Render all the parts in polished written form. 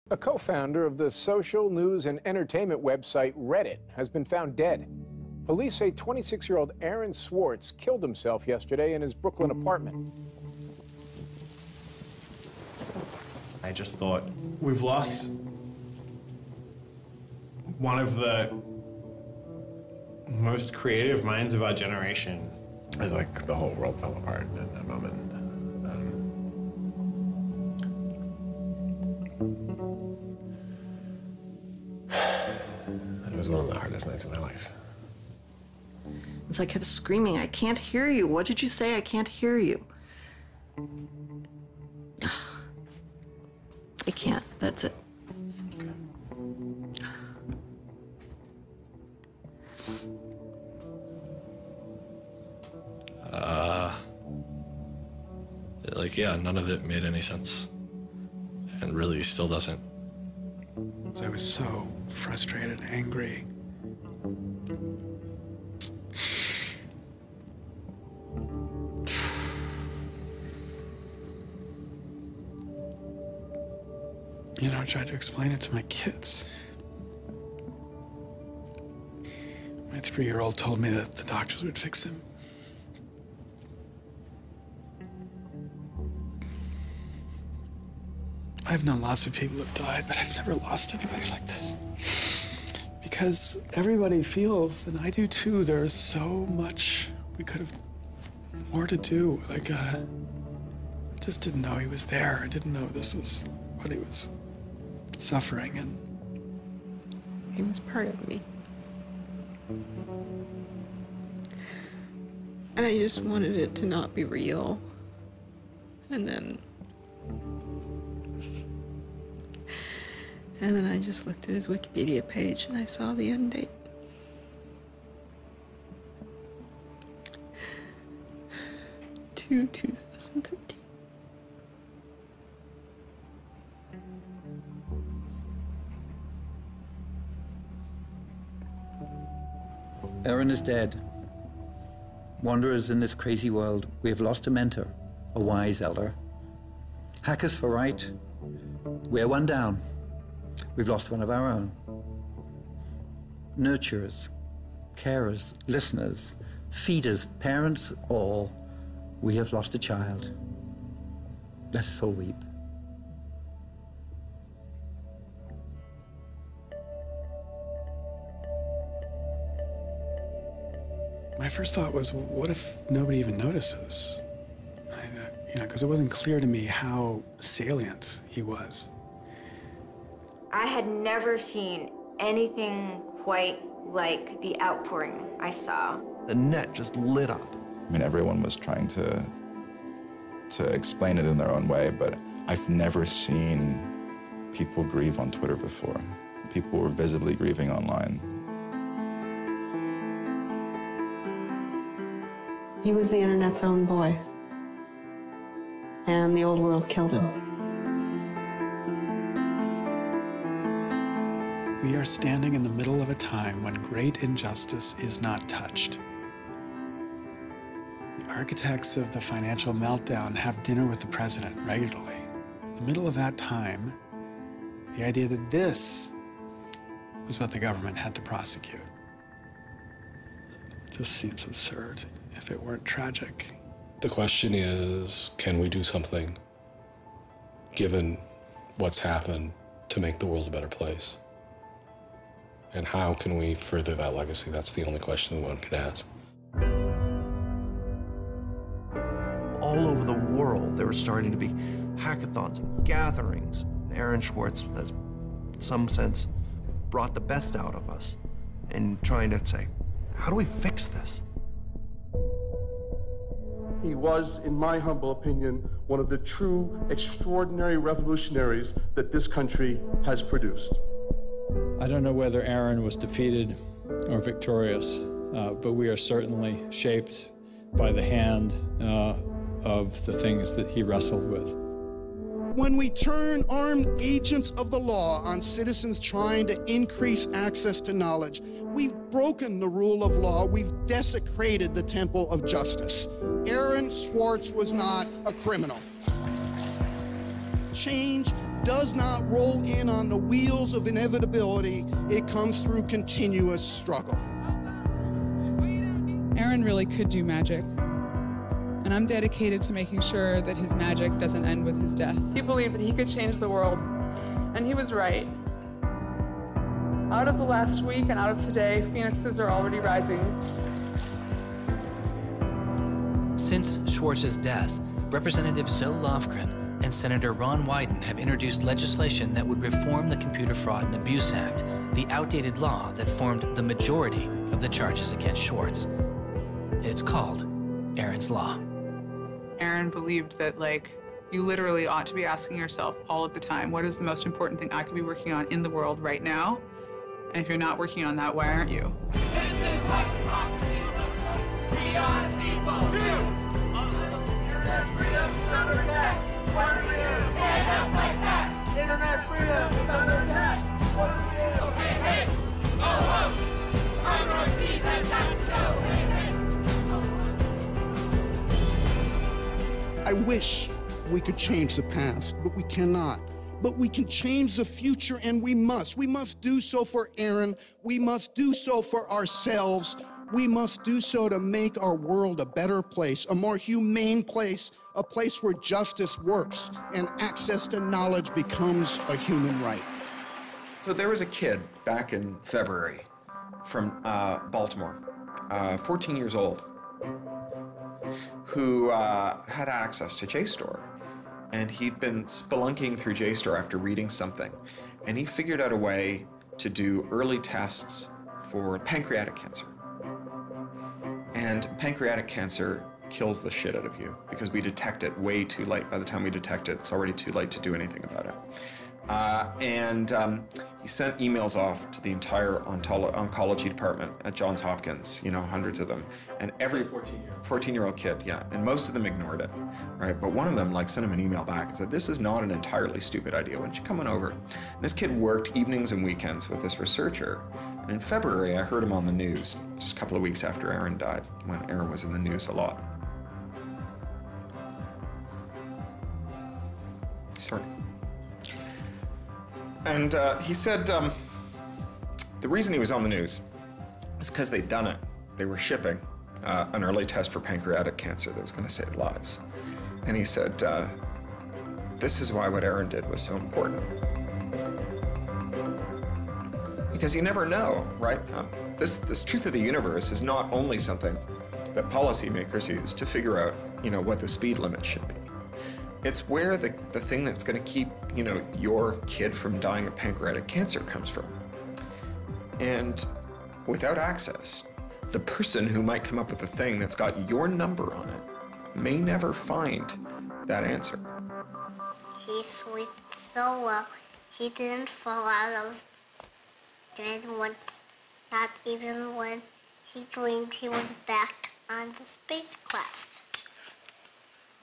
A co-founder of the social news and entertainment website Reddit has been found dead. Police say 26-year-old Áarον Svarts killed himself yesterday in his Brooklyn apartment. I just thought, we've lost one of the most creative minds of our generation. It was like the whole world fell apart at that moment. It was one of the hardest nights of my life. So I kept screaming, I can't hear you. What did you say? I can't hear you. I can't, that's it. Like, yeah, none of it made any sense. And really still doesn't. I was so frustrated, angry. You know, I tried to explain it to my kids. My 3-year-old told me that the doctors would fix him. I've known lots of people who've died, but I've never lost anybody like this. Because everybody feels, and I do too, there's so much we could have more to do. Like, I just didn't know he was there. I didn't know this was what he was suffering, and he was part of me. And I just wanted it to not be real. And then I just looked at his Wikipedia page and I saw the end date. To 2013. Áarον is dead. Wanderers in this crazy world, we have lost a mentor, a wise elder. Hackers for right, we're one down. We've lost one of our own. Nurturers, carers, listeners, feeders, parents, all, we have lost a child. Let us all weep. my first thought was, well, what if nobody even notices? You know, because it wasn't clear to me how salient he was. I had never seen anything quite like the outpouring I saw. The net just lit up. I mean, everyone was trying to explain it in their own way, but I've never seen people grieve on Twitter before. People were visibly grieving online. He was the internet's own boy, and the old world killed him. We are standing in the middle of a time when great injustice is not touched. The architects of the financial meltdown have dinner with the president regularly. In the middle of that time, the idea that this was what the government had to prosecute just seems absurd if it weren't tragic. The question is, can we do something, given what's happened, to make the world a better place? And how can we further that legacy? That's the only question one can ask. All over the world, there were starting to be hackathons and gatherings. Áaron Svarts has, in some sense, brought the best out of us in trying to say, how do we fix this? He was, in my humble opinion, one of the true extraordinary revolutionaries that this country has produced. I don't know whether Áaron was defeated or victorious, but we are certainly shaped by the hand of the things that he wrestled with. When we turn armed agents of the law on citizens trying to increase access to knowledge, we've broken the rule of law, we've desecrated the temple of justice. Áaron Svarts was not a criminal. Change does not roll in on the wheels of inevitability. It comes through continuous struggle. Aaron really could do magic. And I'm dedicated to making sure that his magic doesn't end with his death. He believed that he could change the world, and he was right. Out of the last week and out of today, phoenixes are already rising. Since Swartz's death, Representative Zoe Lofgren and Senator Ron Wyden have introduced legislation that would reform the Computer Fraud and Abuse Act, the outdated law that formed the majority of the charges against Swartz. It's called Aaron's Law. Aaron believed that, you literally ought to be asking yourself all of the time, what is the most important thing I could be working on in the world right now? And if you're not working on that, why aren't you? Internet freedom is under attack. What do we do? Hey, hey, go home. I wish we could change the past, but we cannot. But we can change the future, and we must. We must do so for Aaron. We must do so for ourselves. We must do so to make our world a better place, a more humane place, a place where justice works and access to knowledge becomes a human right. So there was a kid back in February from Baltimore, 14 years old, who had access to JSTOR. And he'd been spelunking through JSTOR after reading something. And he figured out a way to do early tests for pancreatic cancer. And pancreatic cancer kills the shit out of you because we detect it way too late. By the time we detect it, it's already too late to do anything about it. He sent emails off to the entire oncology department at Johns Hopkins, hundreds of them. And every 14-year-old kid, yeah. And most of them ignored it, right? But one of them sent him an email back and said, this is not an entirely stupid idea. Why don't you come on over? And this kid worked evenings and weekends with this researcher. And in February, I heard him on the news, just a couple of weeks after Aaron died, when Aaron was in the news a lot. Sorry. And he said the reason he was on the news is because they'd done it. They were shipping an early test for pancreatic cancer that was going to save lives. And he said, this is why what Aaron did was so important. Because you never know, right? This truth of the universe is not only something that policymakers use to figure out, what the speed limit should be. It's where the thing that's going to keep, your kid from dying of pancreatic cancer comes from. And without access, the person who might come up with the thing that's got your number on it may never find that answer. He slept so well, he didn't fall out of bed once, not even when he dreamed he was back on the spacecraft.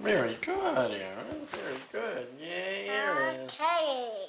Very good, Aaron. Very good. Yay, Aaron. Okay.